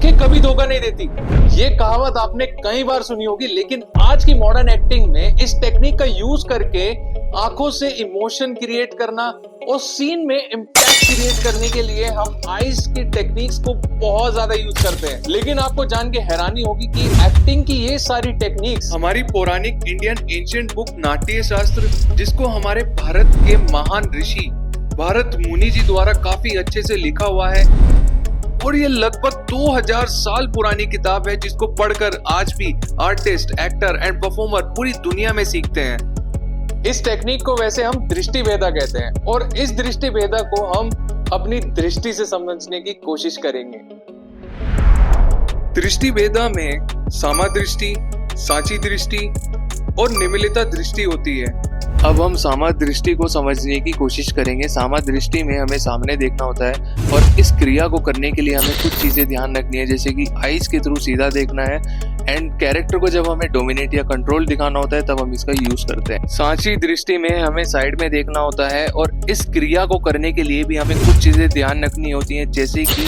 आंखें कभी धोखा नहीं देती। ये कहावत आपने कई बार सुनी होगी, लेकिन आज की मॉडर्न एक्टिंग में इस टेक्निक का यूज करके आंखों से इमोशन क्रिएट करना और सीन में इम्पैक्ट क्रिएट करने के लिए हम आईज की टेक्निक्स को बहुत ज्यादा यूज करते हैं। लेकिन आपको जान के हैरानी होगी कि एक्टिंग की ये सारी टेक्निक्स हमारी पौराणिक इंडियन एंशिएंट बुक नाट्य शास्त्र, जिसको हमारे भारत के महान ऋषि भरत मुनि जी द्वारा काफी अच्छे से लिखा हुआ है, और ये लगभग 2000 साल पुरानी किताब है, जिसको पढ़कर आज भी आर्टिस्ट, एक्टर एंड परफॉर्मर पूरी दुनिया में सीखते हैं। इस टेक्निक को वैसे हम दृष्टि भेदा कहते हैं, और इस दृष्टि भेदा को हम अपनी दृष्टि से समझने की कोशिश करेंगे। दृष्टि भेदा में सामादृष्टि, सांची दृष्टि और निमिलिता दृष्टि होती है। अब हम सामादृष्टि को समझने की कोशिश करेंगे। सामादृष्टि में हमें सामने देखना होता है, और इस क्रिया को करने के लिए हमें कुछ चीजें ध्यान रखनी है, जैसे कि आईज के थ्रू सीधा देखना है, एंड कैरेक्टर को जब हमें डोमिनेट या कंट्रोल दिखाना होता है तब हम इसका यूज करते हैं। सांची दृष्टि में हमें साइड में देखना होता है, और इस क्रिया को करने के लिए भी हमें कुछ चीजें ध्यान रखनी होती हैं, जैसे कि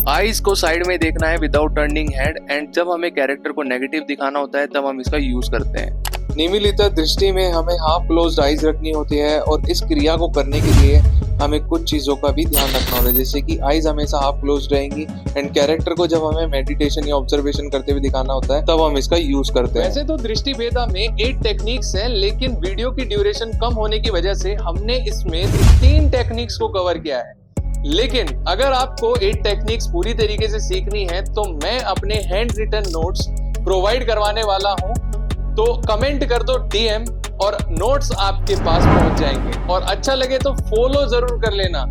आईज को साइड में देखना है विदाउट टर्निंग हेड, एंड जब हमें कैरेक्टर को नेगेटिव दिखाना होता है तब हम इसका यूज करते हैं। निमिलिता दृष्टि में हमें हाफ क्लोज्ड आईज रखनी होती है, और इस क्रिया को करने के लिए हमें कुछ चीजों का भी ध्यान रखना होता है, जैसे कि आईज हमेशा हाफ क्लोज्ड रहेंगी, एंड कैरेक्टर को जब हमें मेडिटेशन या ऑब्जर्वेशन करते हुए दिखाना होता है तब हम इसका यूज करते हैं। वैसे तो दृष्टि भेदा में 8 टेक्निक्स हैं, लेकिन वीडियो की ड्यूरेशन कम होने की वजह से हमने इसमें 3 टेक्निक्स को कवर किया है। लेकिन अगर आपको 8 टेक्निक्स पूरी तरीके से सीखनी है तो मैं अपने हैंड रिटन नोट्स प्रोवाइड करवाने वाला हूं, तो कमेंट कर दो DM और नोट्स आपके पास पहुंच जाएंगे। और अच्छा लगे तो फॉलो जरूर कर लेना।